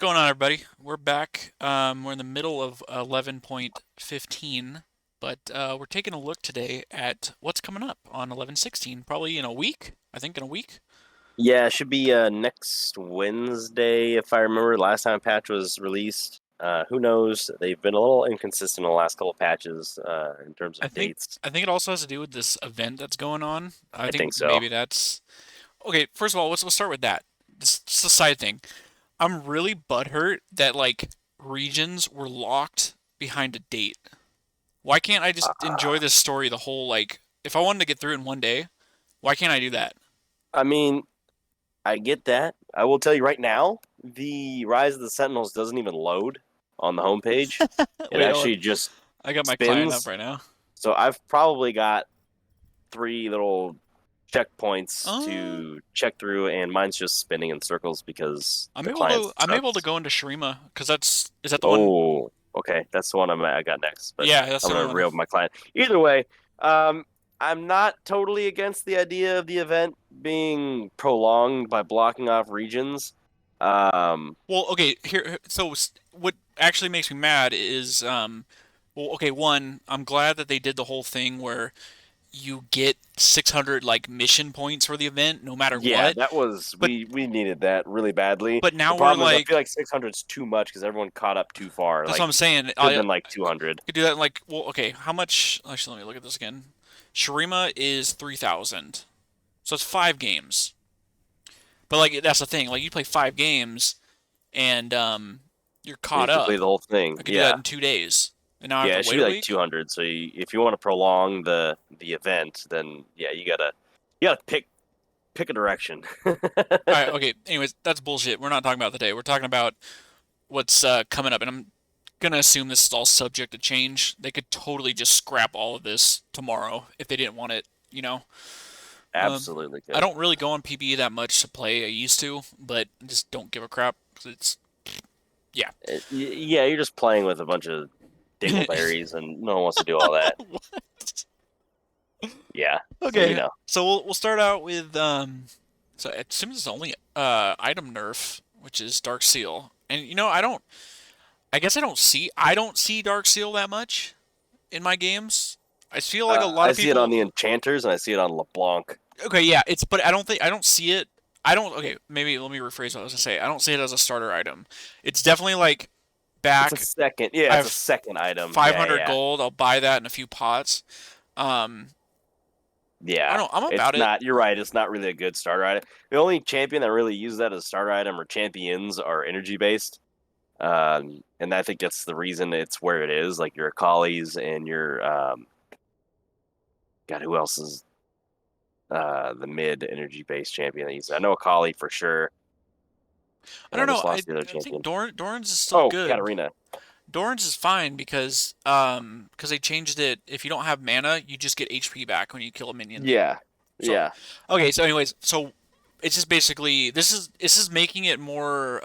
going on, everybody? We're back. We're in the middle of 11.15, but we're taking a look today at what's coming up on 11.16. Probably in a week. I think in a week. Yeah, it should be next Wednesday, if I remember. Last time patch was released. Who knows? They've been a little inconsistent in the last couple of patches in terms I of think dates. I think it also has to do with this event that's going on. I I think think so. maybe that's okay. First of all, let's start with that. This is a side thing. I'm really butthurt that like regions were locked behind a date. Why can't I just enjoy Uh, this story the whole like? If I wanted to get through in one day, why can't I do that? I mean, I get that. I will tell you right now, the Rise of the Sentinels doesn't even load on the homepage. It Wait, hold on. actually just I got my client up spins. right now. So I've probably got three little checkpoints Uh, to check through, and mine's just spinning in circles because I'm the able client to I'm able to sucks. go into Shrima because that's is that the one? Oh, okay. That's the one I got next, but Yeah, that's I'm the only gonna one. reopen my client. Either way, um, I'm not totally against the idea of the event being prolonged by blocking off regions. Um, Well, okay, here so what actually makes me mad is well, okay, one, I'm glad that they did the whole thing where you get 600 like mission points for the event no matter yeah, what. that was But we needed that really badly. but The now we're problem is I feel like like 600 is too much because everyone caught up too far. that's what Like I'm saying. should have I been like 200. could do that in like well, okay, how much actually let me look at this again. Shrima is 3,000. So it's 5 games. But like that's the thing. Like you play 5 games and you're You caught complete up. the whole thing. I could do that Yeah. in 2 days, and now I have Yeah, to it should wait be a like week. 200. So if you want to prolong the event, then yeah, you gotta pick a direction. All right, okay. Anyways, that's bullshit. We're not talking about the day. We're talking about what's coming up, and I'm gonna assume this is all subject to change. They could totally just scrap all of this tomorrow if they didn't want it. You know, um, Absolutely I good. don't really go on PBE that much to play. I used to, but I just don't give a crap 'cause it's yeah. Yeah, you're just playing with a bunch of dingleberries, and no one wants to do all that. What? Yeah, so Okay, so we'll start out with so it seems it's only item nerf, which is Dark Seal. And you know, I guess I don't see Dark Seal that much in my games. I feel like a lot I of see it on people the enchanters, and I see it on LeBlanc. okay, yeah, it's but I don't see it I don't okay, maybe let me rephrase what I was gonna say. I don't see it as a starter item. It's definitely like It's a back second. Yeah, I it's a have second item. Yeah, 500 yeah, gold, I'll buy that in a few pots. Um I yeah. don't know, I'm It's about it. not. You're right. It's not really a good starter item. The only champion that really uses that as a starter item or champions are energy based. And I think that's the reason it's where it is. Like your Akali's and your God, who else is the mid energy based champion that uses it? I know Akali for sure, I and I don't know. just lost the other I think champion. Doran's is still Oh, good. Katarina. Doran's is fine because they changed it. If you don't have mana, you just get HP back when you kill a minion. Yeah, So yeah. okay, so anyways, so it's just basically this is making it more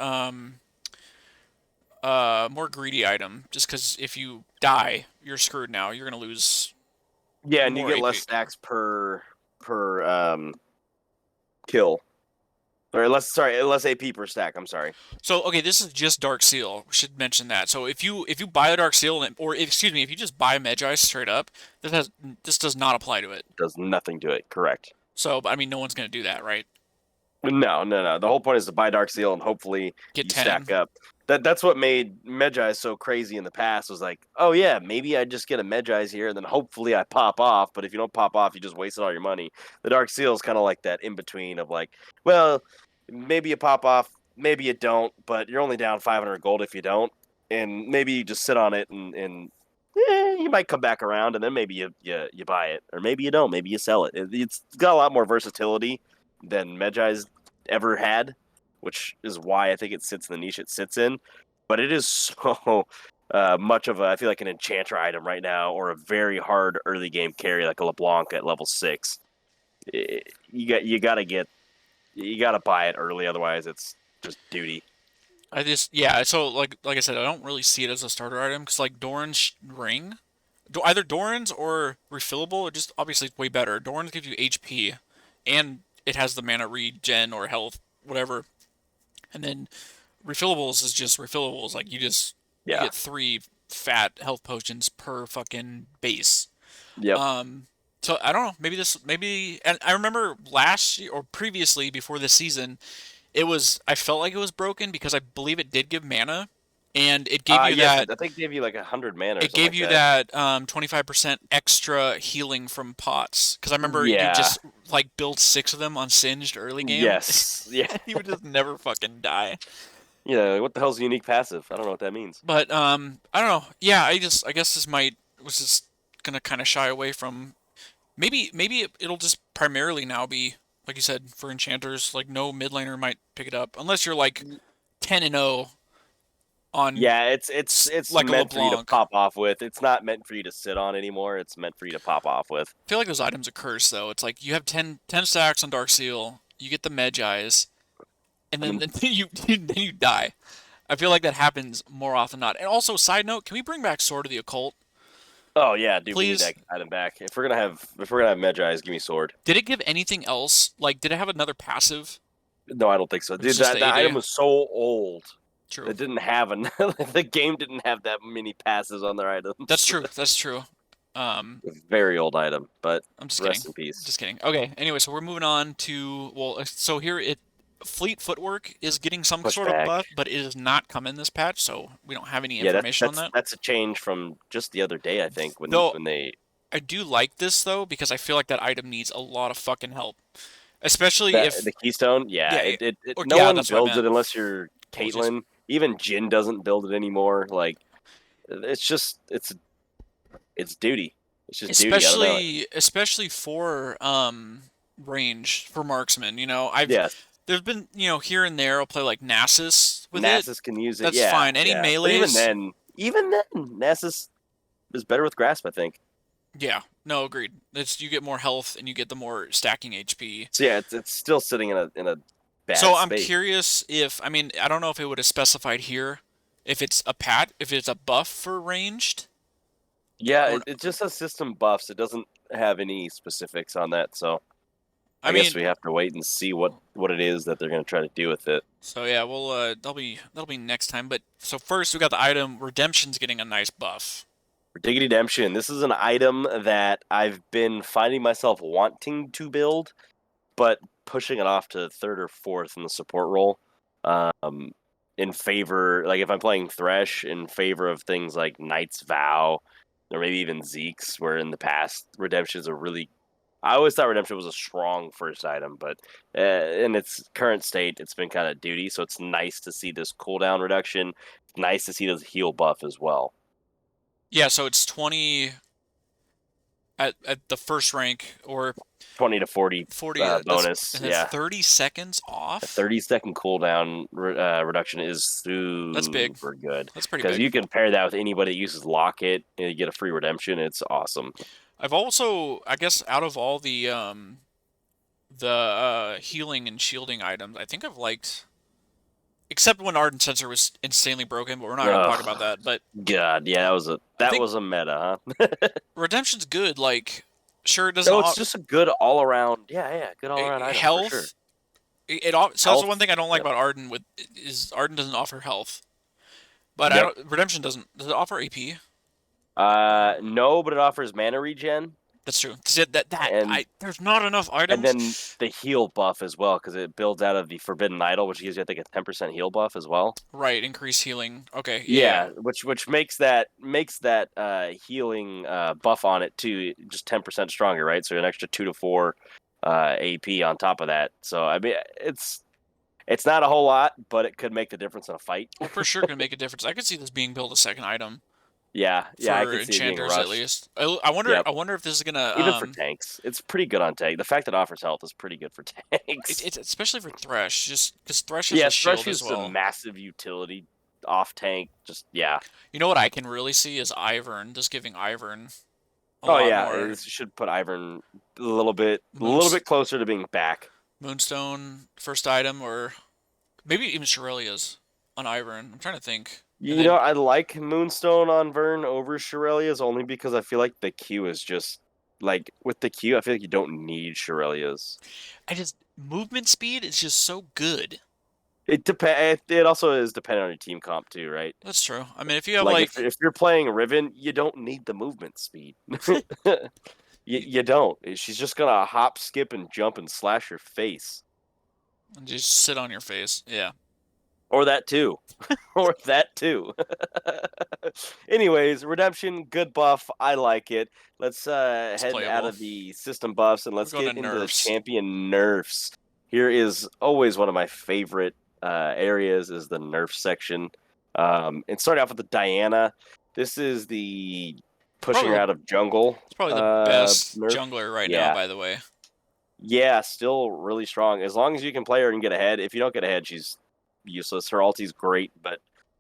greedy item just because if you die, you're screwed now. You're gonna lose Yeah, and you more get less AP. stacks per kill. Or less AP per stack. I'm sorry. So okay, this is just Dark Seal. We should mention that. So if you buy a Dark Seal or excuse me, if you just buy Magi straight up, this does not apply to it. Does nothing to it. Correct. So I mean, no one's gonna do that, right? No, no, no. The whole point is to buy Dark Seal and hopefully Get you 10. stack up. That's what made Medjai so crazy in the past. Was like, oh yeah, maybe I just get a Medjai's here and then hopefully I pop off. But if you don't pop off, you just wasted all your money. The Dark Seal is kind of like that in between of like, well, maybe you pop off, maybe you don't, but you're only down 500 gold if you don't, and maybe you just sit on it and you might come back around and then maybe you buy it or maybe you don't, maybe you sell it. It's got a lot more versatility than Medjai's ever had, which is why I think it sits in the niche it sits in. But it is so much of I feel like an enchanter item right now, or a very hard early game carry like a LeBlanc at level 6. You gotta buy it early, otherwise it's just duty. I just yeah. So like I said, I don't really see it as a starter item because like Doran's ring, either Doran's or refillable, it just obviously it's way better. Doran's gives you HP, and it has the mana regen or health, whatever. And then refillables is just refillables. Like you Yeah. get three fat health potions per fucking base. Yep. Um, so I don't know. Maybe, and I remember last year or previously before this season, I felt like it was broken because I believe it did give mana, and Yes, I think it gave you like 100 mana or it something gave like you that. that 25% extra healing from pots. Because I remember you Yeah. just like build six of them on Singed early game, Yes. Yeah. and you would just never fucking die. Yeah. What the hell's a unique passive? I don't know what that means. But I don't know. Yeah, I guess this might was just gonna kind of shy away from maybe it'll just primarily now be like you said for enchanters. Like no mid laner might pick it up unless you're like 10 and 0 on Yeah, it's like a meant for you to LeBlanc. pop off with. It's not meant for you to sit on anymore. It's meant for you to pop off with. I feel like those items are cursed though. It's like you have 10 stacks on Dark Seal, you get the Medjais, and And then, then, then you die. I feel like that happens more often than not. And also, side note, can we bring back Sword of the Occult, oh yeah, dude, we need please? that item back. If we're gonna have Medjai's, give me sword. Did it give anything else? Like, did it have another passive? No, I don't think so, Or was dude. it just That the item AD? was so old. True. It didn't have the game didn't have that many passes on their That's items. true. That's true. Um, Very old item, but I'm just kidding. rest in peace. Just kidding. Okay. Anyway, so we're moving on to so here Fleet Footwork is getting some Push sort of back. buff, but it does not come in this patch, so we don't have any Yeah, that's information on that's that. that's a change from just the other day, I think, when Though when they I do like this though because I feel like that item needs a lot of fucking help, especially that if the keystone. Yeah, yeah, it or no yeah, one that's what I builds meant. it unless you're Apologies. Caitlyn. Even Jin doesn't build it anymore. Like it's just it's duty. It's just duty. I don't know. Especially for range for marksman. Yes, There's been here and there I'll play like Nasus with it. Nasus can use it. That's Yeah, fine. Any yeah. But melees, even then, Nasus is better with grasp, I think. yeah, no, agreed. It's you get more health and you get the more stacking HP. So yeah, it's still sitting in a So bad I'm space. curious if I mean I don't know if it would have specified here if it's a buff for ranged Yeah, or it just has system buffs. It doesn't have any specifics on that. So I I guess mean we have to wait and see what it is that they're going to try to do with it. so yeah, well that'll be next time. But so first we got the item Redemption's getting a nice buff. For Diggity Redemption, this is an item that I've been finding myself wanting to build, but pushing it off to third or fourth in the support role. Um, in favor, like if I'm playing Thresh, in favor of things like Knight's Vow, or maybe even Zeke's, where in the past Redemption is a really I always thought Redemption was a strong first item, but in its current state, it's been kind of duty. So it's nice to see this cooldown reduction. It's nice to see this heal buff as well. Yeah, so it's 20 at the first rank or 20 to 40 40 bonus. that's Yeah. 30 seconds A off. 30-second cooldown reduction is That's big. super good That's pretty because big. you can pair that with anybody that uses Locket and you get a free redemption. It's awesome. I've also, I guess, out of all the healing and shielding items, I think I've liked, except when Ardent Sensor was insanely broken, but we're not gonna talk about Ugh, that. But God, yeah, that was a I that think was a meta, huh? Redemption's good. Like, sure, it doesn't No, it's just a good all around. Yeah, yeah, good all around item for sure. health. So that's the one Health. thing I don't like Yep. about Arden with is Arden doesn't offer health, but I Yep. don't. Redemption doesn't. Does it offer AP? No, but it offers mana regen That's true. See, that and I there's not enough and items. then the heal buff as well because it builds out of the Forbidden Idol, which gives you I think a 10% heal buff as well. Right, increase healing. Okay, yeah, yeah. Yeah, which makes that healing buff on it too just 10% stronger, right? So an extra 2 to 4 AP on top of that. So I mean, it's not a whole lot, but it could make the difference in a fight. Well, for sure can make a difference. I could see this being built a second item Yeah, yeah, I for could see it being enchanters at rushed. least. I wonder. Yep. I wonder if this is gonna Even for tanks, it's pretty good on tank. The fact that it offers health is pretty good for tanks. it's especially for Thresh, just because Thresh has Yeah, a Thresh shield as is a well. massive utility off tank. Just yeah. You know what I can really see is Ivern, just giving Ivern a Oh lot yeah, more it should put Ivern a little bit moons, closer to being back. Moonstone first item, or maybe even Shirelia's on Ivern. I'm trying to think. And You know, then I like Moonstone on Vern over Shirelia's only because I feel like the Q is just like with the Q, I feel like you don't need Shirelia's. movement speed is just so good. It also is dependent on your team comp too, right? That's true. I mean, if you have Like like, if you're playing Riven, you don't need the movement speed. You don't. She's just gonna hop, skip, and jump and slash your face, just sit on your face. Yeah, or that too, or that too. Anyways, Redemption, good buff. I like it. Let's it's head out playable. of the system buffs and We're let's going to get into the nerfs. champion nerfs. Here is always one of my favorite areas is the nerf section. And start off with the Diana. This is the pushing her Probably, out of jungle it's probably the best nerf. jungler right now, Yeah, by the way. yeah, still really strong. As long as you can play her and get ahead. If you don't get ahead, she's useless. Her ulti's great, but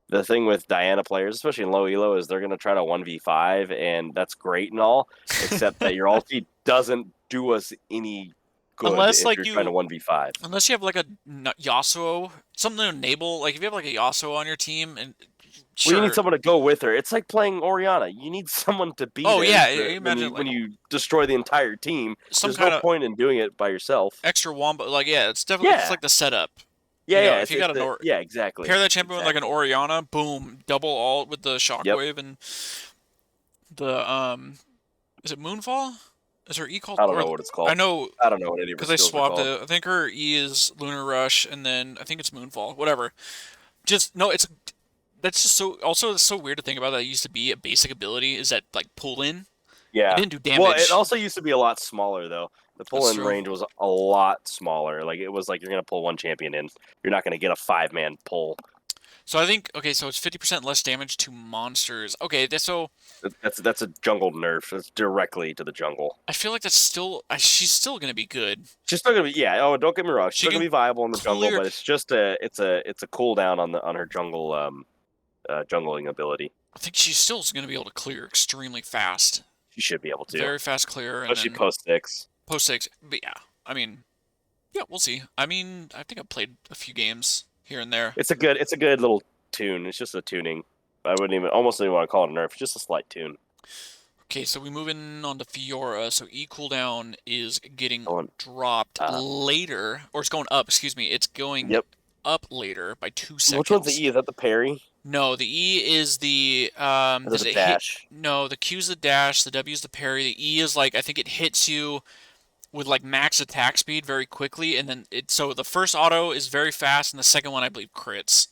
the thing with Diana players, especially in low elo, is they're gonna try to 1v5, and that's great and all, except that your ulti doesn't do us any good unless if like you're trying to you, 1v5. unless you have like a Yasuo, something to enable. Like if you have like a Yasuo on your team, and Well, you need sure. someone to go with her. It's like playing Oriana. You need someone to be Oh there yeah, when imagine you like destroy the entire team. some There's no kind of point in doing it by yourself. extra wombo. Like yeah, it's definitely it's Yeah, like the setup. yeah, yeah. If you got Yeah, exactly, pair that champion with like an exactly. Oriana, boom, double ult with the Yep. shockwave and the is it Moonfall? Is her E called I don't or know what it's I called. know I don't know what any of her because I skills are swapped called. it. I think her E is Lunar Rush, and then I think it's Moonfall. Whatever. Just no, it's that's just so. Also, it's so weird to think about that. It used to be a basic ability. Is that like pull in? It Yeah. didn't do Well, it damage. also used to be a lot smaller though. The That's pull-in true. range was a lot smaller. Like it was like you're gonna pull one champion in. You're not gonna get a five-man pull. So I think okay, so it's 50% less damage to monsters. Okay, so That's a jungle nerf. That's directly to the jungle. I feel like that's still she's still gonna be good. She's still gonna be yeah. Oh, don't get me wrong. She's She still gonna can be viable in the jungle, clear. but it's just a cooldown on her jungle jungling ability. I think she still is gonna be able to clear extremely fast, She should be able to, very fast clear, and especially then post six. post six. But yeah, I mean, yeah, we'll see. I mean, I think I've played a few games here and there. It's a good little tune. It's just a tuning. I wouldn't even almost even want to call it a nerf. It's just a slight tune. Okay, so we moving on to Fiora. So E cooldown is getting Going, dropped uh, later, or it's going up. Excuse me, it's going yep. up later by two Which one's the seconds. E? Is that the parry? No, the E is the Or does the it hit? dash? No, the Q is the dash, the W is the parry, the E is like I think it hits you with like max attack speed very quickly, and then it so the first auto is very fast, and the second one I believe crits.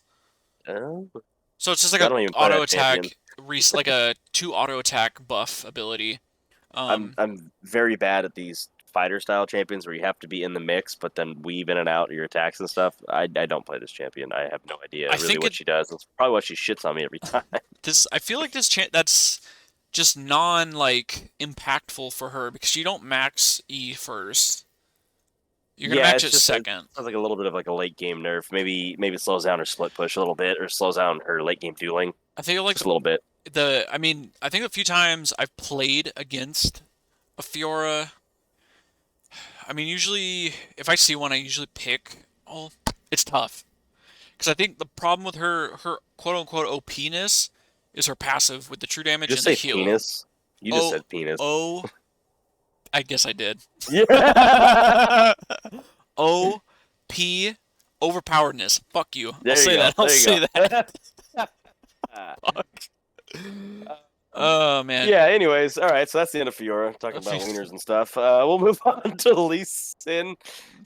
Oh, So it's just like I a don't even play auto that champion. attack, like a two auto attack buff ability. Um, I'm very bad at these fighter style champions where you have to be in the mix, but then weave in and out your attacks and stuff. I don't play this champion. I have no idea I really think what it she does. That's probably why she shits on me every time. this I feel like that's just non like impactful for her because you don't max E first. You're gonna Yeah, max it's it just it second. sounds like a little bit of like a late game nerf. Maybe it slows down her split push a little bit, or slows down her late game dueling I feel like just a little bit. I mean I think a few times I've played against a Fiora. I mean usually if I see one I usually pick. Oh, it's tough because I think the problem with her quote unquote OP-ness is her passive with the true damage Just and the say heal. penis. You just Oh said penis. oh, I guess I did. Yeah. O P overpoweredness. Fuck you. I'll There you say go. that. I'll There you say that. go. Fuck. Oh man. Yeah, anyways, all right, so that's the end of Fiora, talking about Okay. wieners and stuff. We'll move on to Lee Sin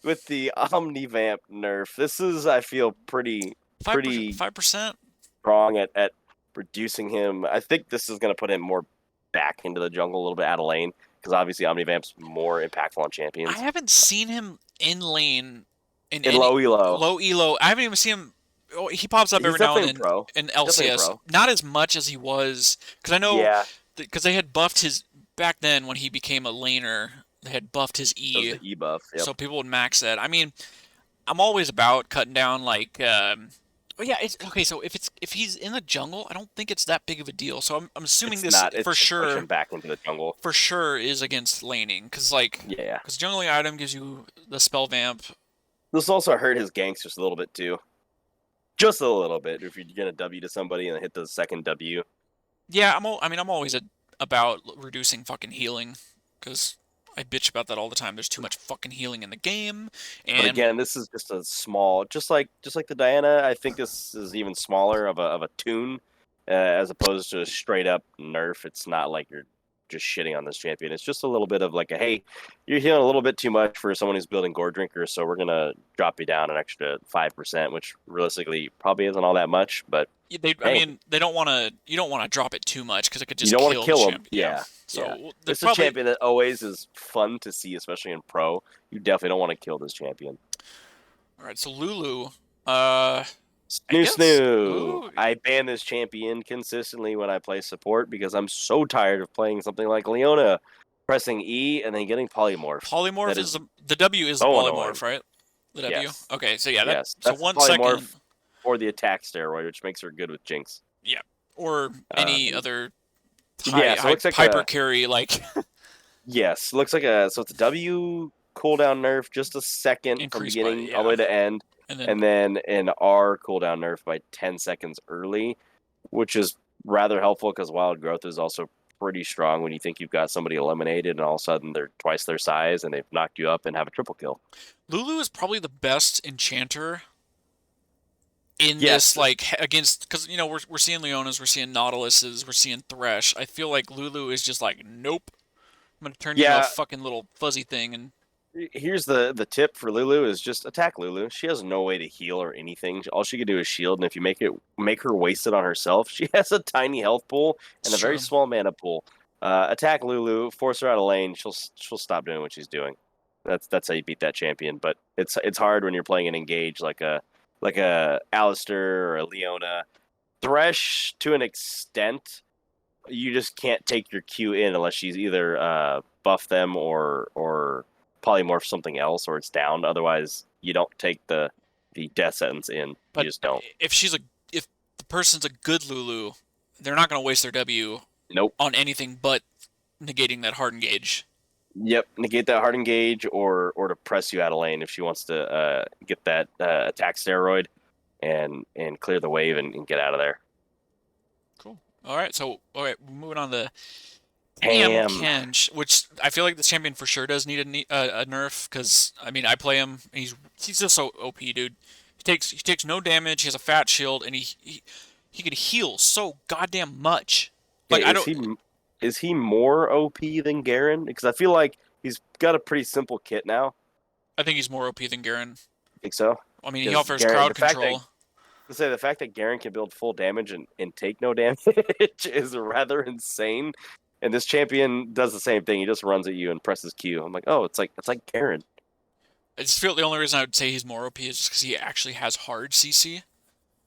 with the Omnivamp nerf. This is, I feel, pretty 5%. strong at reducing him. I think this is going to put him more back into the jungle a little bit out of lane, because obviously Omnivamp's more impactful on I champions. haven't seen him in lane in In any low elo, low elo. I haven't even seen him. Oh, he pops up he's every now and definitely a then pro. in Definitely a LCS. pro. Not as much as he was because I know Yeah, because they had buffed his back then when he became a laner. They had buffed his that was E, the E buff. Yep. so people would max that. I mean, I'm always about cutting down like oh yeah, it's okay, so if he's in the jungle, I don't think it's that big of a deal. So I'm assuming It's this not. It's just pushing back into the jungle. for sure is against laning cuz like Yeah. cuz jungling item gives you the spell vamp. This also hurt his ganks just a little bit too. Just a little bit. If you're gonna W to somebody and hit the second W. Yeah, I mean I'm always about reducing fucking healing cuz I bitch about that all the time. There's too much fucking healing in the game, But and again, this is just a small, just like the Diana. I think this is even smaller of a tune, as opposed to a straight up nerf. It's not like you're just shitting on this champion. It's just a little bit of like a hey, you're healing a little bit too much for someone who's building Gore Drinker, so we're gonna drop you down an extra 5%, which realistically probably isn't all that much. But I hey, mean, they don't want to. You don't want to drop it too much because it could you just don't want to kill the kill him. champ. Yeah. Yeah, yeah. So they This is a probably champion that always is fun to see, especially in pro. You definitely don't want to kill this champion. all right. So Lulu, uh, I Snoo guess. snoo. Oh, I ban this champion consistently when I play support because I'm so tired of playing something like Leona, pressing E and then getting polymorphed. That polymorph is is the W is the so annoying. polymorph, right? The W. Yes. Okay. So yeah, that. Yes. So That's the 1 second. polymorph or the attack steroid, which makes her good with Jinx. Yeah. Or any Um, other yeah, so it looks like hyper a carry like yes, looks like a so it's a W cooldown nerf just a second from increased by beginning all the yeah, way to end, and then and then an R cooldown nerf by 10 seconds early, which is rather helpful because wild growth is also pretty strong when you think you've got somebody eliminated and all of a sudden they're twice their size and they've knocked you up and have a triple kill. Lulu is probably the best enchanter in this Yes. like against because we're seeing Leonas, we're seeing Nautiluses, we're seeing Thresh. I feel like Lulu is just like nope. I'm gonna turn you into a Yeah. fucking little fuzzy thing and Here's the tip for Lulu is just attack Lulu. She has no way to heal or anything. All she can do is shield, and if you make her waste it on herself, she has a tiny health pool and it's a very true. small mana pool. Attack Lulu, force her out of lane. She'll stop doing what she's doing. That's how you beat that champion. But it's hard when you're playing an engage like a Alistair or a Leona. Thresh to an extent, you just can't take your Q in unless she's either buff them or polymorph something else or it's down. Otherwise, you don't take the death sentence in. You But just don't. if the person's a good Lulu, they're not gonna waste their W Nope. on anything but negating that hard engage. Yep. Negate that hard engage or to press you out of lane if she wants to get that attack steroid and clear the wave and get out of there. Cool. All right, so all right, moving on to Tam Tam. Kench, which I feel like this champion for sure does need a nerf because I mean I play him and he's just so OP, dude. He takes no damage. He has a fat shield and he could heal so goddamn much. Like Okay, I is don't he more OP than Garen? Because I feel like he's got a pretty simple kit now. I think he's more OP than Garen. Think so? I mean he Because offers Garen, crowd the fact that control. the fact that Garen can build full damage and take no damage is rather insane. And this champion does the same thing. He just runs at you and presses Q. I'm like, oh, it's like Garen. I just feel the only reason I would say he's more OP is just because he actually has hard CC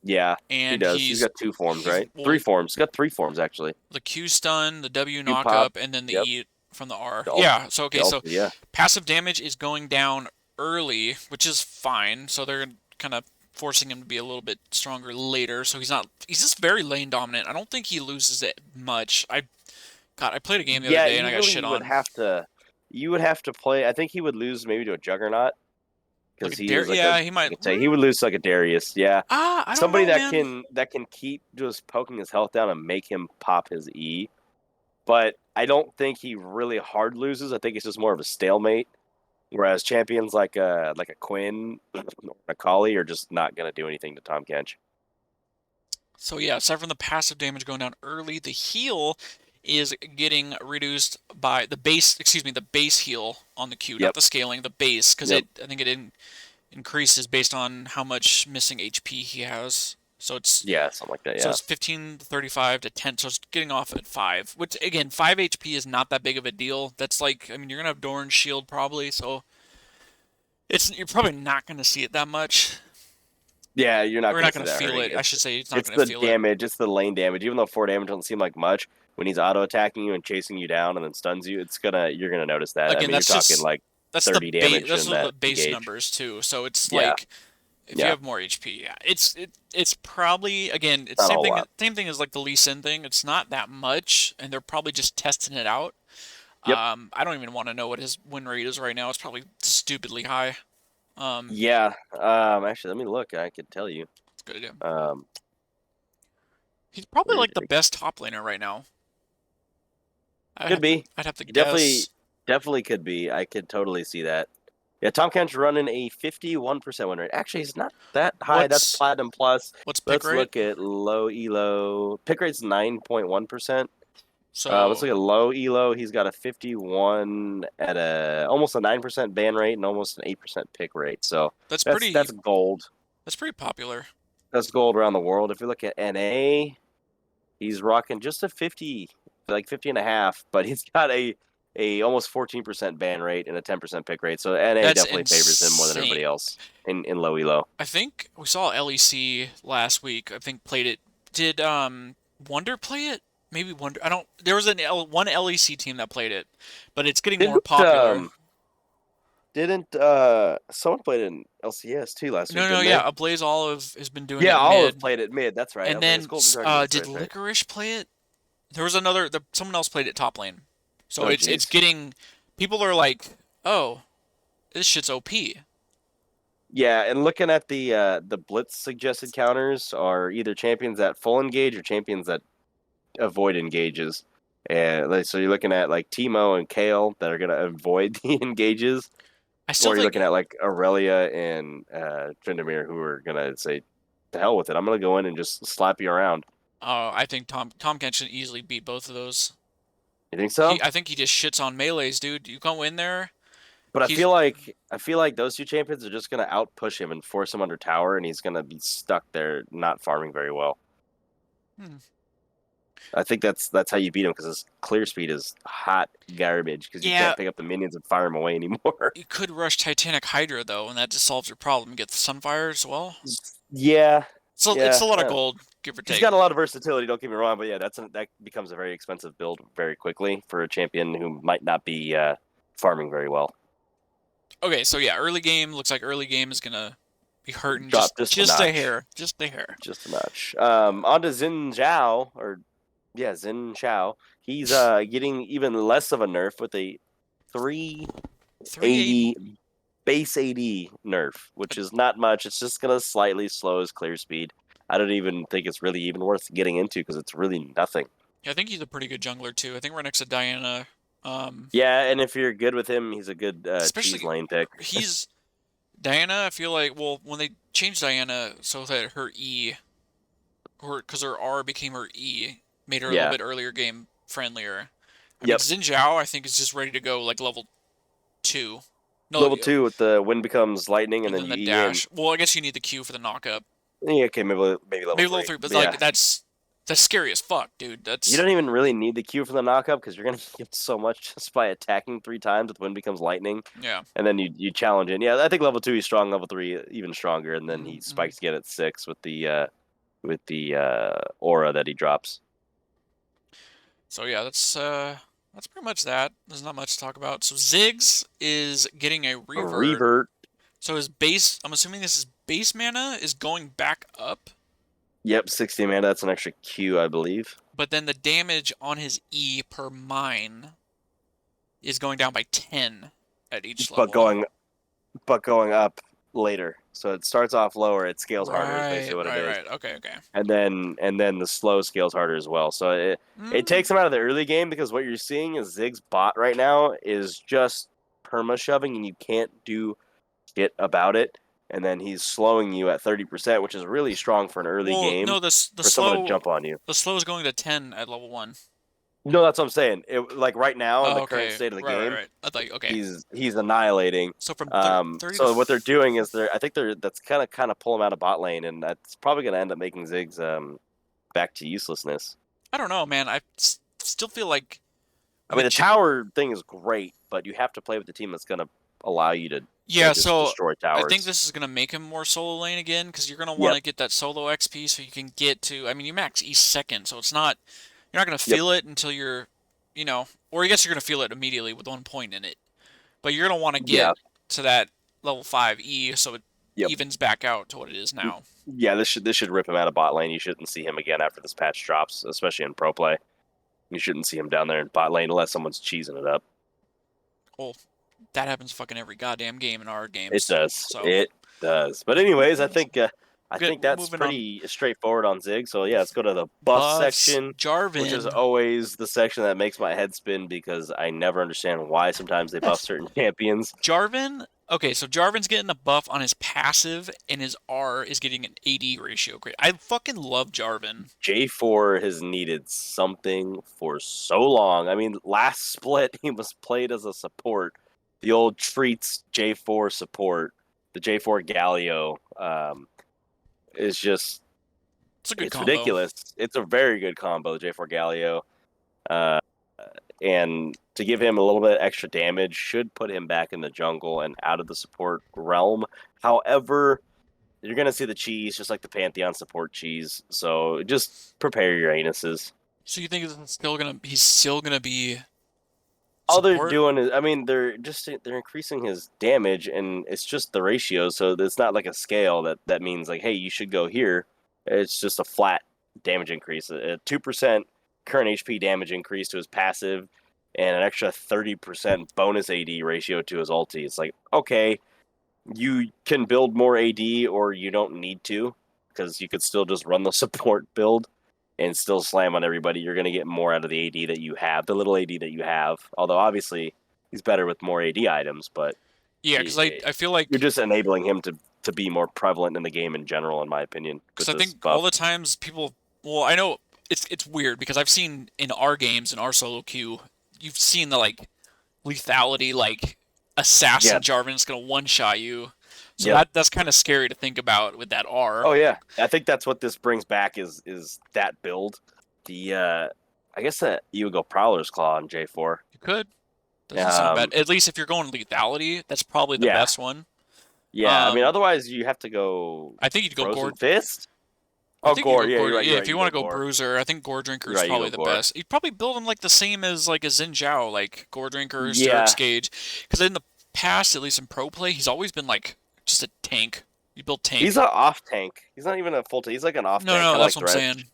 Yeah, he and does. He's got two forms, he's right? well Three forms. He's got three forms actually. the Q stun, the W Q pop. knockup, and then the Yep. E from the R. The ult. Yeah. So The okay. ult. So Yeah. passive damage is going down early, which is fine. So they're kind of forcing him to be a little bit stronger later. So he's not. He's just very lane dominant. I don't think he loses it much. I played a game the other Yeah, day and you I got shit really would on. have to. You would have to play. I think he would lose maybe to a Juggernaut Like because a he dare. is like Yeah, he I might. could say he would lose to like a Darius. Yeah, I don't somebody know, that man. can keep just poking his health down and make him pop his E. But I don't think he really hard loses. I think it's just more of a stalemate. Whereas champions like a Quinn or a Kali are just not gonna do anything to Tom Kench. So yeah, aside from the passive damage going down early, the heal is getting reduced by the base. Excuse me, the base heal on the Q, not Yep. the scaling. The base, because Yep. I think increases based on how much missing HP he has. So it's Yeah, something like that. so Yeah. it's 15 to 35 to 10. So it's getting off at 5, which again, 5 HP is not that big of a deal. That's like I mean you're gonna have Doran's shield probably, so you're probably not gonna see it that much. Yeah, you're not Or you're gonna not see gonna that feel hurting. it. I should say it's not It's gonna the feel it. damage, it's the lane damage. Even though 4 damage doesn't seem like much, when he's auto attacking you and chasing you down and then stuns you, you're gonna notice that. I Again, mean, you're talking like that's the 30 base. damage Those in are the that base engage. numbers too. So it's Yeah, like if you yeah, have more HP, yeah, it's probably again it's not a same whole thing lot. same thing as like the Lee Sin thing. It's not that much, and they're probably just testing it out. Yep. I don't even want to know what his win rate is right now. It's probably stupidly high. Yeah. Actually, let me look. I could tell you. It's a good idea. Um, He's probably where like did the it best top laner right now. I'd could have to be. I'd have to He definitely guess. Definitely could be. I could totally see that. Yeah, Tom Kent's running a 51% win rate. Actually, he's not that high. That's What's platinum plus. what's pick Let's rate? look at low elo. Pick rate's 9.1%. Let's So look at low elo. He's got a 51 at a almost a 9% ban rate and almost an 8% pick rate. So that's that's pretty that's gold. that's pretty popular. That's gold around the world. If you look at NA, he's rocking just a 50, like 50 and a half, but he's got a almost 14% ban rate and a 10% pick rate. So NA That's definitely favors him more than everybody insane. else in low elo. I think we saw LEC last week. I think played it. Did Wonder play it? Maybe Wonder. I don't. There was one LEC team that played it, but it's getting more Didn't popular. didn't someone played in LCS too last week, No, no, didn't they? yeah. Ablaze Olive has been doing Yeah, it Olive mid, played it mid. That's right. I and was like, it's then Golden Dragon. did That's right. Licorice play it? There was another. Someone else played it top lane. So Oh, it's jeez. getting. People are like, oh, this shit's OP. Yeah, and looking at the Blitz suggested counters are either champions that full engage or champions that avoid engages. And so you're looking at like Timo and Kale that are gonna avoid the engages, I still or you're think. looking at like Aurelia and Tryndamere who are gonna say, "To hell with it! I'm gonna go in and just slap you around." I think Tom Kent should easily beat both of those. You think so? I think he just shits on melees, dude. You come in there, But he's I feel like those two champions are just gonna outpush him and force him under tower, and he's gonna be stuck there not farming very well. hmm. I think that's how you beat him because his clear speed is hot garbage because you Yeah, can't pick up the minions and fire him away anymore. you could rush Titanic Hydra though, and that just solves your problem. Get the Sunfire as well. Yeah, So it's yeah. a lot of gold, give or He's take. got a lot of versatility. Don't get me wrong, but yeah, that becomes a very expensive build very quickly for a champion who might not be farming very well. Okay, so yeah, early game looks like early game is gonna be hurting Drop just a just a notch, hair, just a hair. just a notch. On to Xin Zhao, or yeah, Xin Zhao. He's getting even less of a nerf with a 380. 380 base 80 nerf, which is not much. It's just gonna slightly slow his clear speed. I don't even think it's really even worth getting into because it's really nothing. Yeah, I think he's a pretty good jungler too. I think we're next to Diana. Yeah, and if you're good with him, he's a good cheese Especially lane pick. he's Diana. I feel like well when they changed Diana so that her E or because her R became her E, made her a little Yeah. bit earlier game friendlier. I mean, Yep. Xin Zhao, I think, is just ready to go like level 2. No, Level two with the wind becomes lightning, and and then then you the E in. dash. Well, I guess you need the Q for the knockup. Yeah, okay, maybe level Maybe level three. 3, but But like yeah, that's scary as fuck, dude. you That's don't even really need the Q for the knockup because you're gonna get so much just by attacking 3 times with wind becomes lightning, yeah. and then you challenge in. Yeah, I think level two he's strong. Level three even stronger, and then he Mm-hmm. spikes again at 6 with the aura that he drops. So yeah, that's pretty much that. There's not much to talk about. So Ziggs is getting a A revert. revert. So his base, I'm assuming this is base mana is going back up, Yep, 60 mana. That's an extra Q, I believe. but then the damage on his E per mine is going down by 10 at each But level. going up later. So it starts off lower, it scales harder is Right, basically what it right, is. right. Okay, okay. And then the slow scales harder as well. So it Mm. takes him out of the early game because what you're seeing is Zig's bot right now is just perma shoving and you can't do shit about it. And then he's slowing you at 30%, which is really strong for an early Well, game no, for someone to jump on you. the slow is going to 10 at level 1. No, that's what I'm saying. Like right now in Oh, the current okay. state of the Right, right, game, right. I thought okay. he's annihilating. So from 30 to So what they're doing is I think that's kind of pull him out of bot lane, and that's probably going to end up making Ziggs back to uselessness. I don't know, man. Still feel like I with mean, the tower thing is great, but you have to play with the team that's going to allow you to yeah, just so destroy I think towers. this is gonna make him more solo lane again because you're gonna want Yep. to get that solo XP so you can get to. I mean, you max each second, so it's not you're not gonna Yep. feel it until you're, or I guess you're gonna feel it immediately with 1 point in it. But you're gonna want to get Yeah. to that level 5 E so it Yep. evens back out to what it is now. Yeah. This should rip him out of bot lane. You shouldn't see him again after this patch drops, especially in pro play. You shouldn't see him down there in bot lane unless someone's cheesing it up. Well, that happens fucking every goddamn game in our It games. does. So It does. But anyways, I think I Good. think that's Moving on. pretty straightforward on Zig. So yeah, let's go to the buff Buffs. section, which is Jarvan. always the section that makes my head spin because I never understand why sometimes they buff That's certain champions. Jarvan. Okay, so Jarvan's getting a buff on his passive, and his R is getting an AD ratio grade. I fucking love Jarvan. J4 has needed something for so long. I mean, last split he was played as a support, the old treats J4 support, the J4 Galio. Is just It's a good it's combo. ridiculous. It's a very good combo, J4 Galio. Uh, and to give him a little bit extra damage should put him back in the jungle and out of the support realm. However, you're going to see the cheese just like the Pantheon support cheese. So just prepare your anuses. So you think he's still gonna be All they're support? doing is, I mean, they're increasing his damage, and it's just the ratio. So it's not like a scale that means like, hey, you should go here. It's just a flat damage increase, a 2% current HP damage increase to his passive, and an extra 30% bonus AD ratio to his ulti. It's like, okay, you can build more AD, or you don't need to, because you could still just run the support build and still slam on everybody. You're going to get more out of the AD that you have, the little AD that you have. Although obviously he's better with more AD items, but Yeah, because I feel you're like just enabling him to be more prevalent in the game in general, in my opinion, because with I this think all buff. the times people, well, I know it's weird because I've seen in our games in our solo queue, you've seen the like lethality like Yeah. assassin Jarvan's gonna one shot you. So Yep. that's kind of scary to think about with that R. Oh yeah. I think that's what this brings back is that build. The I guess that you would go Prowler's Claw on J4. You could. Doesn't sound Um bad. At least if you're going lethality, that's probably the yeah. best one. Yeah. I mean, Um, otherwise you have to go I think you'd go Frozen Gord. Fist. I Oh, think you Gore. go Yeah, Gore. you're right. Yeah, You're if right. you You want go to go Gore. Bruiser, I think Gore Drinker You're is right. You probably go the Gore. best. You'd probably build him like the same as like a Xin Zhao, like Gore Drinker, Sterak's Yeah. Gauge. Because in the past, at least in pro play, he's always been like just a tank. You build He's tank. an off tank. He's not even a full tank. He's like an off No, tank, no, kind of that's like what I'm Thresh. saying.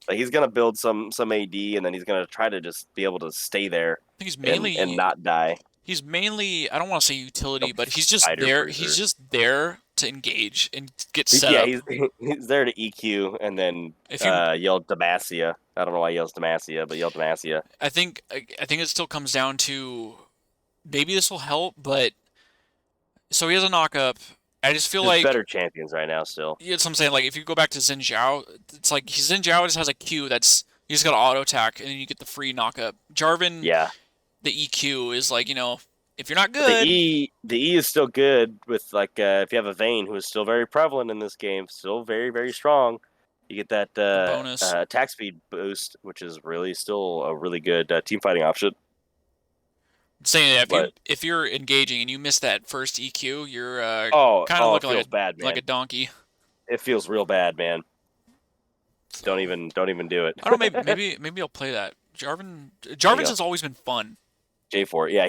Like he's gonna build some AD, and then he's gonna try to just be able to stay there I think and not die. he's mainly I don't want to say A utility, but he's just fighter there. He's bruiser. just there to engage and get He's, set yeah, up. he's he's there to EQ and then If you, yell Demacia. I don't know why he yells Demacia, but yell Demacia. I think it still comes down to maybe this will help, but so he has a knock up. I just feel There's like better champions right now still. yeah, that's what I'm saying. Like if you go back to Xin Zhao, it's like Xin Zhao just has a Q that's you just got to auto attack and then you get the free knock up. Jarvan, Yeah, the EQ is like if you're not but the good, E is still good with like if you have a Vayne who is still very prevalent in this game, still very strong. You get that the bonus. attack speed boost, which is really still a really good team fighting option. Saying that But if you're engaging and you miss that first EQ, you're kind of oh, it looking feels bad, like a man. donkey. It feels real bad, man. So Don't even do it. I don't know. Maybe I'll play that. There you Jarvan's go. has always been fun. J4. Yeah,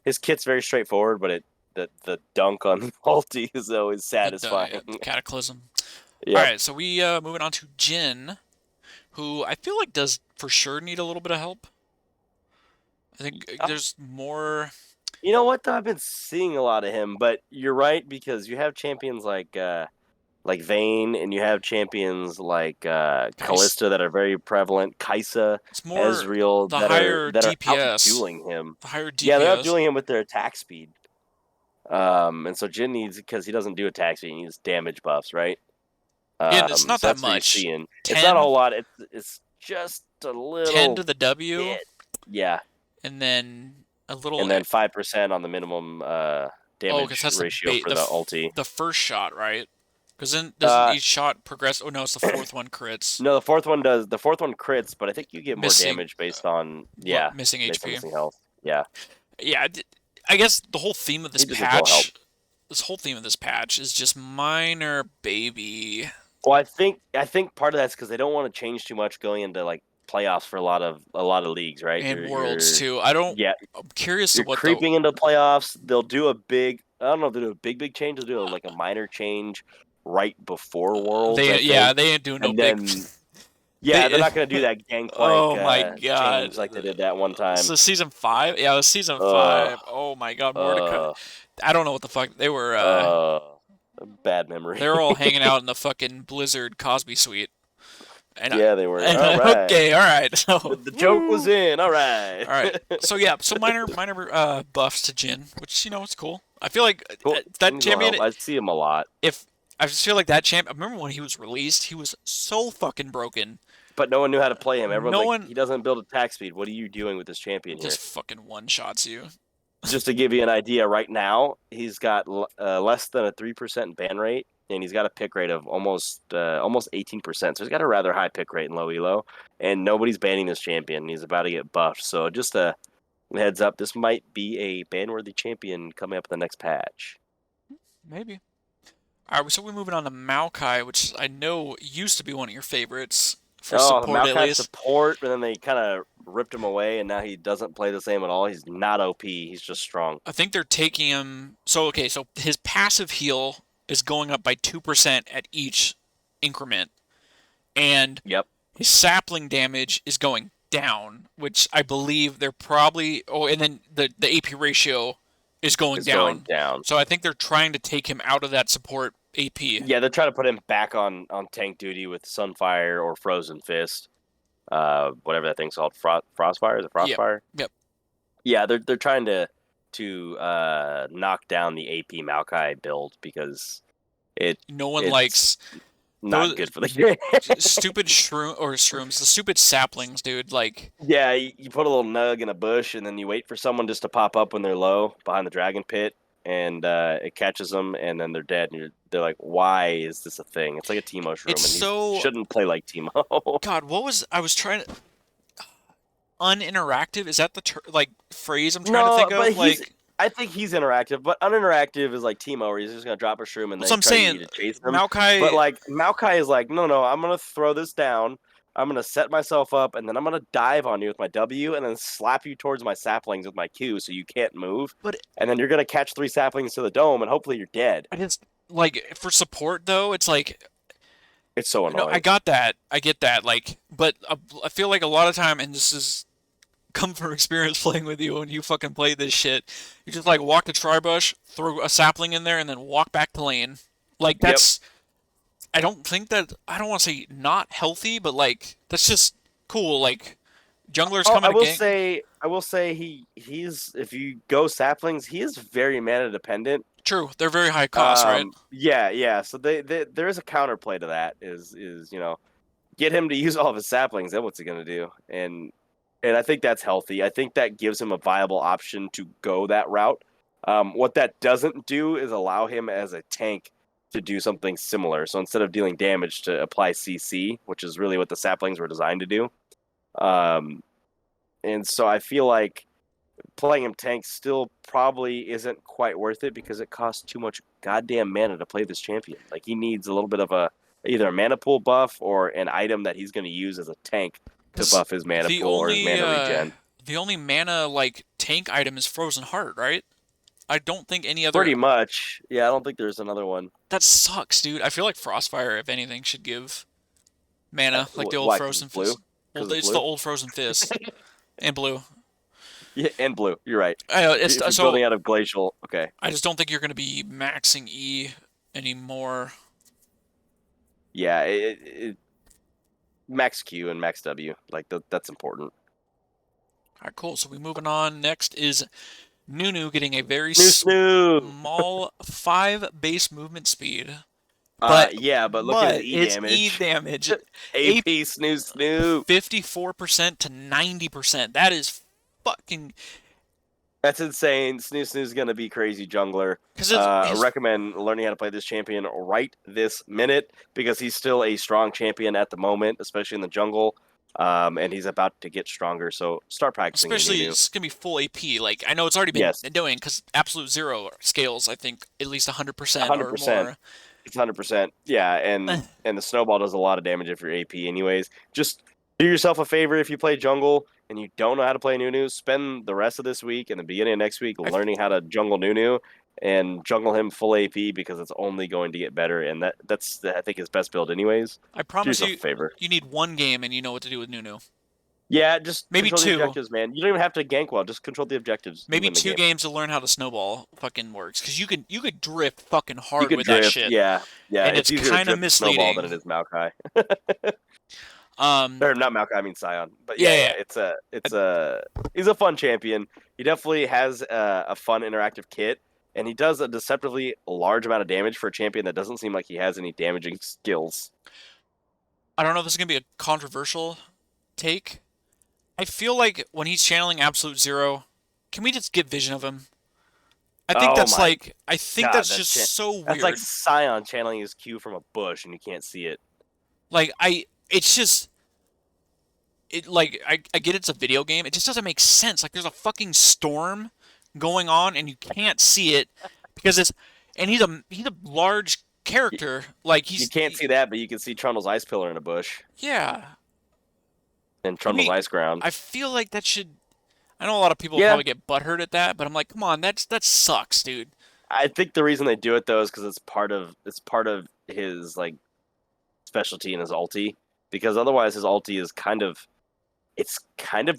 his kit's very straightforward, but the dunk on ulti is always satisfying. The Cataclysm. All Yep. right, so we moving on to Jin, who I feel like does for sure need a little bit of help. I think there's more. You know what though? I've been seeing a lot of him, but you're right because you have champions like Vayne, and you have champions like Kais- Callista that are very prevalent, Kaisa, It's more Ezreal the that higher are DPS. outdueling him. The higher Yeah, they're DPS. outdueling him with their attack speed. And so Jin needs, because he doesn't do attack speed, he needs damage buffs, right? Yeah, it's not So that that's what you're much. seeing. It's not a 10, whole lot. It's just a 10 to little the W, bit. Yeah, and then a little. and then 5% on the minimum Oh, because damage that's the ratio bait. for the ulti. The first shot, right? Because then doesn't Uh, each shot progress? Oh no, it's the fourth one crits. no, the fourth one does. The fourth one crits, but I think you get more Missing, damage based on yeah, missing based on HP. missing health. Yeah, Yeah, I guess the whole theme of this he just needs a little help. patch, is just minor baby Well, I think part of that's because they don't want to change too much going into like playoffs for a lot of leagues, right? and worlds too. I don't. Yeah, I'm curious to you're what the creeping into playoffs. They'll do a big. I don't know if they'll do a big change. They'll do like a minor change right before Worlds, I think, they ain't doing no and big. then yeah, they're They. not gonna do that gangplank Oh my god. change like they did that one time. So season 5? Yeah, it was season Uh, 5. Oh my god, Mordecai. uh, I don't know what the fuck they were. uh. Bad memory. They're all hanging out in the fucking Blizzard Cosby suite. And Yeah, they were. All right. okay, all right. So, The joke was woo. in. All right. All right. So yeah, so minor buffs to Jin, which it's cool. I feel like Cool. that These will champion. help. I see him a lot. If I just feel like that champ. I remember when he was released, he was so fucking broken. But no one knew how to play him. Everyone's No like, one he doesn't build attack speed. What are you doing with this champion just here? fucking one shots you. Just to give you an idea, right now he's got less than a 3% ban rate, and he's got a pick rate of almost 18%. So he's got a rather high pick rate in low elo, and nobody's banning this champion. He's about to get buffed. So just a heads up, this might be a ban-worthy champion coming up in the next patch. Maybe. All right, so we're moving on to Maokai, which I know used to be one of your favorites for Oh, support at Maokai least. support, but then they kind of ripped him away, and now he doesn't play the same at all. He's not OP. He's just strong. I think they're taking him. So okay, so his passive heal is going up by 2% at each increment, and Yep, his sapling damage is going down, which I believe they're probably. Oh, and then the AP ratio is going it's going down. down. So I think they're trying to take him out of that support AP. Yeah, they're trying to put him back on tank duty with Sunfire or Frozen Fist, whatever that thing's called. Frostfire, is it Yep. Frostfire? Yep. Yeah, they're trying to knock down the AP Maokai build because No one it's likes not those good for the game. stupid shrooms, the stupid saplings, dude. Like, Yeah, you put a little nug in a bush, and then you wait for someone just to pop up when they're low behind the dragon pit, and it catches them, and then they're dead. And they're like, "Why is this a thing?" It's like a Teemo shroom, it's and so. you shouldn't play like Teemo. God, what was I was trying to uninteractive? Is that the phrase I'm trying to No, think but of? Like, I think he's interactive, but uninteractive is like Teemo, where he's just gonna drop a shroom and what's then I'm try to get saying? you to chase him. But Maokai. like Maokai is like, no, I'm gonna throw this down. I'm gonna set myself up, and then I'm gonna dive on you with my W, and then slap you towards my saplings with my Q, so you can't move. But And then you're gonna catch 3 saplings to the dome, and hopefully you're dead. I just like for support though. It's like It's so no, I annoying. got that. I get that. Like, but I feel like a lot of time, and this is come from experience playing with you when you fucking play this shit. You just like walk the tribush, throw a sapling in there, and then walk back to lane. Like Yep. that's I don't think that I don't want to say not healthy, but like that's just cool. Like junglers Oh, coming to gank. I will say he's if you go saplings, he is very mana dependent. True, they're very high cost, right? Yeah. So there is a counterplay to that. Is get him to use all of his saplings. Then what's he gonna do? And I think that's healthy. I think that gives him a viable option to go that route. What that doesn't do is allow him as a tank to do something similar. So instead of dealing damage, to apply CC, which is really what the saplings were designed to do. And so I feel like playing him tank still probably isn't quite worth it because it costs too much goddamn mana to play this champion. Like he needs a little bit of either a mana pool buff or an item that he's going to use as a tank to buff his mana The pool or his only mana regen. the only mana like tank item is Frozen Heart, right? I don't think any other. Pretty much. Yeah, I don't think there's another one. That sucks, dude. I feel like Frostfire, if anything, should give mana like the old Why? Because Frozen it's blue? Fist. Well, Because it's it's blue? the old Frozen Fist and blue. Yeah, and blue. You're right. I know, If you're so building out of glacial, okay. I just don't think you're going to be maxing E anymore. Yeah, max Q and max W. Like that's important. All right, cool. So we moving on. Next is Nunu getting a very Snoo. small 5 base movement speed. But Yeah, but look at his E it's damage. E damage. AP snoo. 54% to 90%. That is fucking That's insane. Snoo's gonna be crazy jungler. because I recommend learning how to play this champion right this minute because he's still a strong champion at the moment, especially in the jungle. And he's about to get stronger. So start practicing. especially it's gonna be full AP. Like I know it's already been Yes, doing because absolute zero scales. I think at least 100% hundred or percent. more. It's 100%. Yeah, and the snowball does a lot of damage if you're AP. Anyways, just do yourself a favor if you play jungle and you don't know how to play Nunu. Spend the rest of this week and the beginning of next week I learning how to jungle Nunu and jungle him full AP because it's only going to get better. And that's I think his best build anyways. I Do promise yourself you, a favor. you need one game and you know what to do with Nunu. Yeah, just Maybe control the two. objectives, man. You don't even have to gank well. Just control the objectives. You Maybe win the two game. games to learn how the snowball fucking works. Because you could drift fucking You hard could with that drift. shit. Yeah, yeah. And It's it's easier to kind of drift a snowball than misleading. it is Maokai. Um, Or not Maokai, I mean Scion. But yeah, yeah, yeah. yeah. He's a fun champion. He definitely has a fun interactive kit, and he does a deceptively large amount of damage for a champion that doesn't seem like he has any damaging skills. I don't know if this is gonna be a controversial take. I feel like when he's channeling Absolute Zero, can we just get vision of him? Oh my I think god, that's just so that's like weird. Scion channeling his Q from a bush and you can't see it. It's just I get it's a video game. It just doesn't make sense. Like there's a fucking storm going on and you can't see it because it's and he's a large You, character. Like you can't see that, but you can see Trundle's ice pillar in a bush yeah. and Can Trundle's we? ice ground. I feel like that should. I know a lot of people will Yeah, probably get butthurt at that, but I'm like, come on, that sucks, dude. I think the reason they do it though is because it's part of his like specialty in his ulti. Because otherwise, his ulti is kind of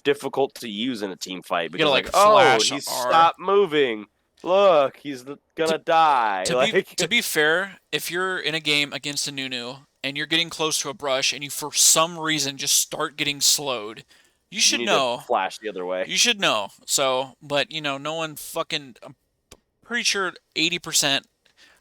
difficult to use in a team fight You gotta because like like, oh, flash he's R. stopped moving. Look, he's To gonna die. to Like be fair, if you're in a game against a Nunu and you're getting close to a brush and you for some reason just start getting slowed, you you should need to know. flash the other way. You should know. So, but no one fucking. I'm pretty sure 80%.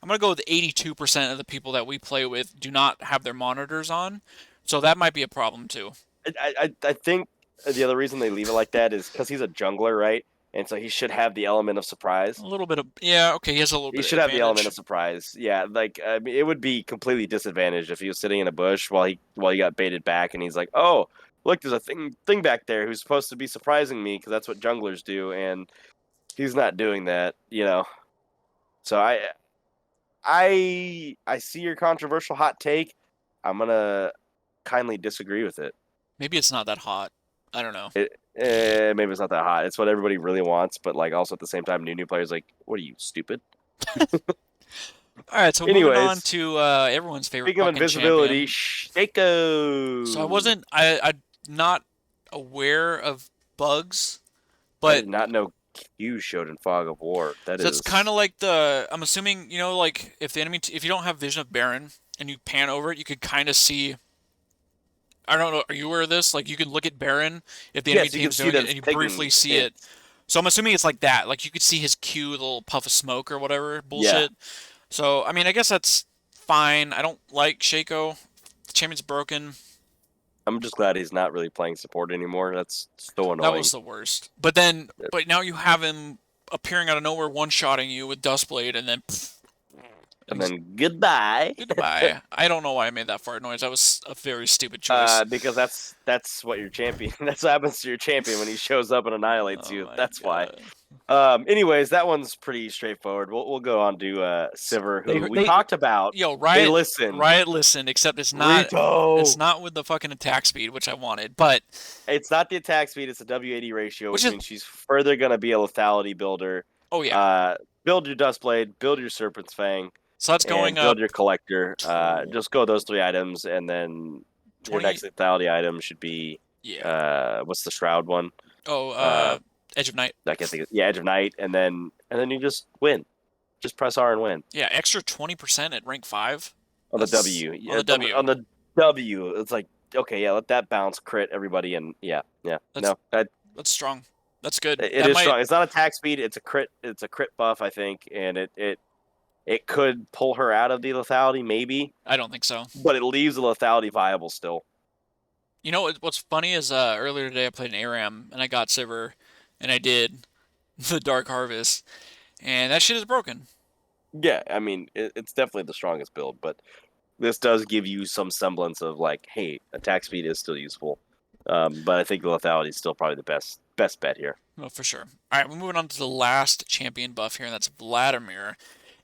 I'm gonna go with 82% of the people that we play with do not have their monitors on, so that might be a problem too. I think the other reason they leave it like that is because he's a jungler, right? And so he should have the element of A surprise. little bit of yeah, okay, he has a little He bit of should have the element advantage. of surprise. Yeah, like I mean, it would be completely disadvantaged if he was sitting in a bush while he got baited back, and he's like, "Oh, look, there's a thing back there who's supposed to be surprising me because that's what junglers do," and he's not doing that, you know. So I see your controversial hot take. I'm gonna kindly disagree with it. Maybe it's not that hot. I don't know. Maybe it's not that hot. It's what everybody really wants, but like also at the same time, new players like, what are you stupid? All right, so moving on Anyways, to everyone's favorite speaking of fucking invisibility, champion. So Shaco. I not aware of bugs, I but did not know Q showed in Fog of War. That so it's kind is, of like I'm assuming like if the enemy if you don't have vision of Baron and you pan over it, you could kind of see. I don't know. Are you aware of this? Like you can look at Baron if the enemy yes, you can team's see doing that it, it's and you briefly taking see it. hits. So I'm assuming it's like that. Like you could see his Q, little puff of smoke or whatever Yeah, bullshit. So I mean, I guess that's fine. I don't like Shaco. The champion's broken. I'm just glad he's not really playing support anymore. That's so That was annoying. the worst. But now you have him appearing out of nowhere, one-shotting you with Dustblade, and then pff, And he's then goodbye. goodbye. I don't know why I made that fart noise. That was a very stupid choice. Because that's what your champion. That's what happens to your champion when he shows up and annihilates Oh you. my That's why. god. Anyways, that one's pretty straightforward. We'll go on to Sivir, They who we they talked about. yo They Riot listened. Riot listened, except it's Rito. not with the fucking attack speed, which I wanted, but It's not the attack speed; it's the W80 ratio, which which is means she's further gonna be a lethality builder. oh yeah. Uh, build your Dustblade, build your Serpent's Fang, So that's going and build up your Collector. tw- Just go those three items, and then your 20 next lethality item should be yeah. what's the Shroud one? Oh, Uh, Edge of Night. I can't think. Yeah, Edge of Night, and then you just win. Just press R and win Yeah, extra 20% at rank 5. on the That's W. on Yeah, the W. on the W, it's like okay, yeah, let that bounce crit everybody, and yeah, yeah. That's No, that that's strong. That's good. it That is might strong. It's not attack speed. It's a crit. It's a crit buff, I think, and it could pull her out of the lethality, maybe, I don't think so. but it leaves the lethality viable still. You know what's funny is earlier today I played an ARAM and I got Sivir and I did the Dark Harvest and that shit is broken. Yeah, I mean, it's definitely the strongest build, but this does give you some semblance of like, hey, attack speed is still useful. But I think the lethality is still probably the best bet here. Oh, for sure. All right, we're moving on to the last champion buff here, and that's Vladimir.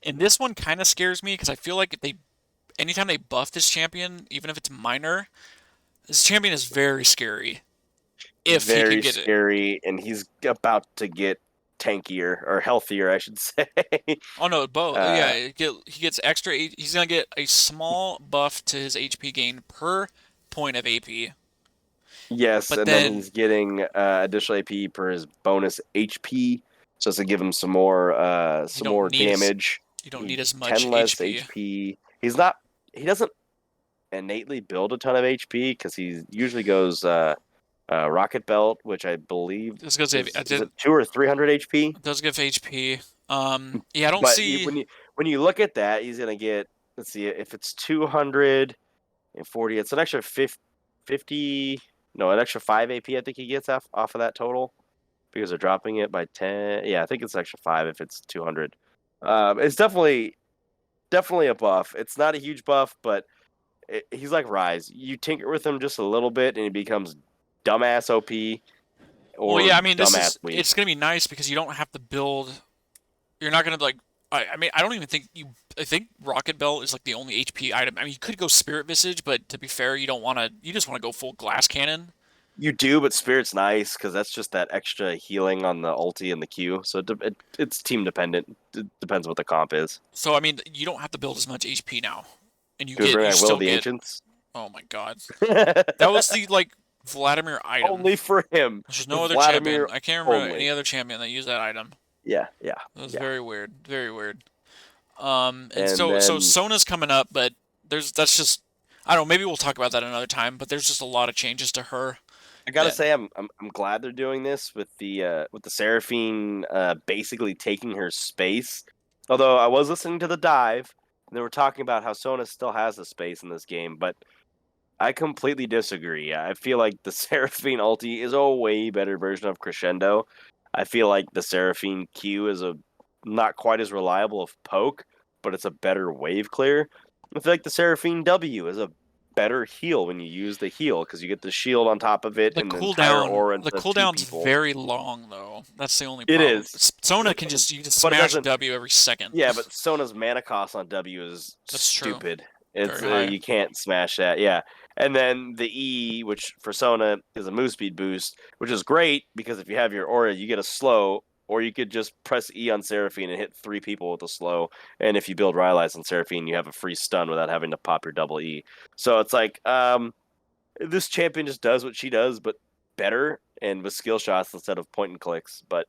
And this one kind of scares me because I feel like anytime they buff this champion, even if it's minor, this champion is very scary if he can Very get it. scary, and he's about to get tankier or healthier, I should say. Oh no, both. uh, Yeah, he gets extra. He's gonna get a small buff to his HP gain per point of AP. Yes, But and then then he's getting additional AP per his bonus HP, so it's to give him you some don't more need as damage. you don't need He as much 10 less HP. HP. He doesn't innately build a ton of HP because he usually goes Rocket Belt, which I believe This goes give is it 200 or 300 HP. it does give HP. Yeah, I don't But see. when you look at that, he's gonna get, let's see, if it's 240, it's an extra 50, no, an extra 5 AP I think he gets off of that total because they're dropping it by 10. Yeah, I think it's extra 5 if it's 200. It's definitely a buff. It's not a huge buff, but he's like Rise. You tinker with him just a little bit and he becomes dumbass OP Well, or yeah, I mean, dumbass weak. it's gonna be nice because you don't have to build. You're not gonna like. I mean, I don't even think you. I think Rocket Belt is like the only HP item. I mean, you could go Spirit Visage, but to be fair, you don't want to. You just want to go full Glass Cannon. You do, but Spirit's nice because that's just that extra healing on the ulti and the Q. So it's team dependent. It depends what the comp is. So I mean, you don't have to build as much HP now, and Can we bring you back Will of still the get. Ancients? Oh my God, that was the like Vladimir item. Only for him. There's no other champion. Vladimir I can't remember any only. other champion that used that item. Yeah, yeah, That was yeah. very weird. Very weird. And And so then Sona's coming up, but that's just I don't know. Maybe we'll talk about that another time. But there's just a lot of changes to her I gotta that say, I'm glad they're doing this with the Seraphine basically taking her space. Although I was listening to the dive, and they were talking about how Sona still has a space in this game, but I completely disagree. I feel like the Seraphine ulti is a way better version of Crescendo. I feel like the Seraphine Q is a not quite as reliable of poke, but it's a better wave clear. I feel like the Seraphine W is a better heal when you use the heal because you get the shield on top of it and the entire aura the instead of two cooldown's people. very long though. That's the only It problem. is, Sona can just you just but it smash doesn't. W every second. Yeah, but Sona's mana cost on W is That's true. stupid. It's Very high. you can't smash that. Yeah, and then the E, which for Sona is a move speed boost, which is great because if you have your aura, you get a slow, or you could just press E on Seraphine and hit 3 people with a slow. And if you build Rylai's on Seraphine, you have a free stun without having to pop your double E. So it's like this champion just does what she does, but better and with skill shots instead of point and clicks. But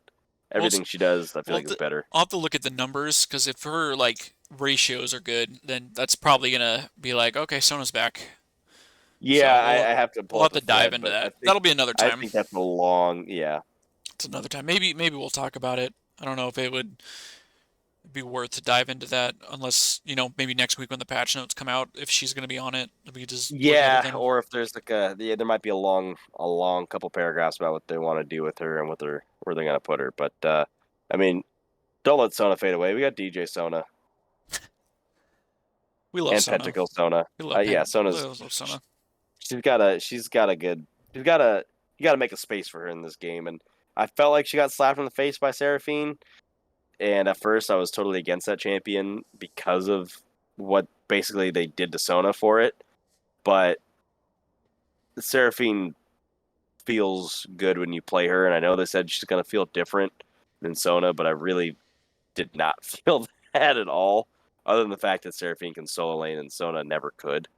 Well, everything she does, I feel well, like is better. I'll have to look at the numbers because if her like ratios are good, then that's probably gonna be like okay, Sona's back. Yeah, So I have to we'll pull up have the to dive thread, into but that. That'll be another I time. think that's a long, yeah. It's another time. Maybe we'll talk about it. I don't know if it would be worth to dive into that unless maybe next week when the patch notes come out, if she's gonna be on it, we could just look at it Yeah, then. or if there's like there might be a long couple paragraphs about what they want to do with her and where they're gonna put her. But I mean, don't let Sona fade away. We got DJ Sona We love and Sona. Pentakill Sona. We love Yeah, We Sona's love Sona. she's got a good you got to make a space for her in this game. And I felt like she got slapped in the face by Seraphine. And at first, I was totally against that champion because of what basically they did to Sona for it. But Seraphine feels good when you play her, and I know they said she's going to feel different than Sona, but I really did not feel that at all, other than the fact that Seraphine can solo lane and Sona never could.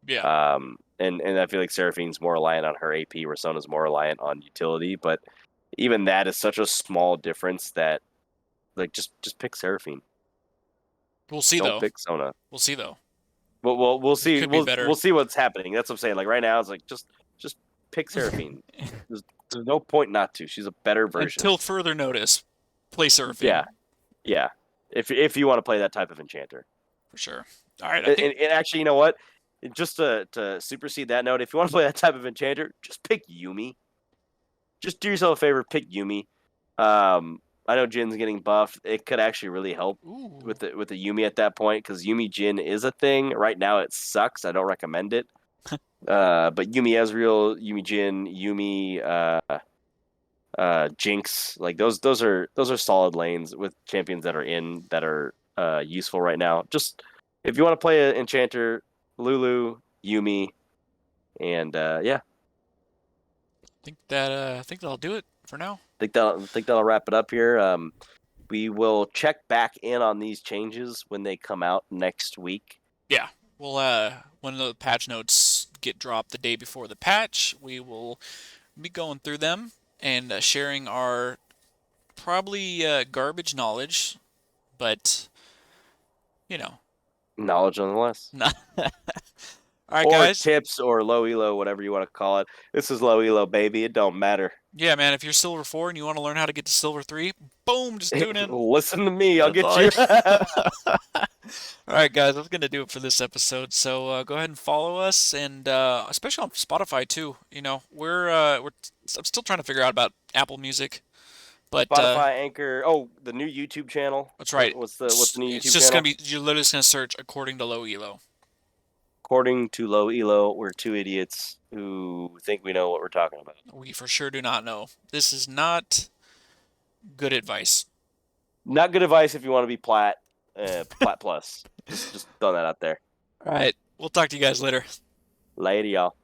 Yeah. And I feel like Seraphine's more reliant on her AP, where Sona's more reliant on utility. But even that is such a small difference that like just pick Seraphine. We'll see Don't though. pick Sona. We'll see though. We'll It see could be better. we'll see what's happening. That's what I'm saying. Like right now, it's like just pick Seraphine. There's no point not to. She's a better version. Until further notice, play Yeah, Seraphine yeah. If you want to play that type of enchanter, for sure. All right, I think and actually, you know what? Just to supersede that note, if you want to play that type of enchanter, just pick Yumi. Just do yourself a favor, pick Yumi. I know Jin's getting buffed. It could actually really help ooh, with the Yumi at that point because Yumi Jin is a thing. Right now, it sucks. I don't recommend it. But Yumi Ezreal, Yumi Jin, Yumi Jinx, like those are solid lanes with champions that are useful right now. Just if you want to play an enchanter, Lulu, Yumi, and yeah, I think that'll do it for now. think that'll wrap it up here. We will check back in on these changes when they come out next week. Yeah. Well, when the patch notes get dropped the day before the patch. We will be going through them and sharing our probably garbage knowledge, but you know, Knowledge nonetheless. not. All right, Or guys. tips or low elo, whatever you want to call it. This is low elo, baby. It don't matter. Yeah, man. If you're Silver 4 and you want to learn how to get to Silver 3, boom, just tune in. Listen to me. I'll That's get all. you. All right, guys, that's gonna do it for this episode. So go ahead and follow us, and especially on Spotify too. You know, we're I'm still trying to figure out about Apple Music, but Spotify, Anchor. Oh, the new YouTube channel. that's right. What's the new It's YouTube just gonna channel? be you're literally just gonna search according to Low Elo. According to Low Elo, we're two idiots who think we know what we're talking about. We for sure do not know. This is not good advice. Not good advice if you want to be plat, plat plus. Just throwing that out there. All right, we'll talk to you guys later. Later, y'all.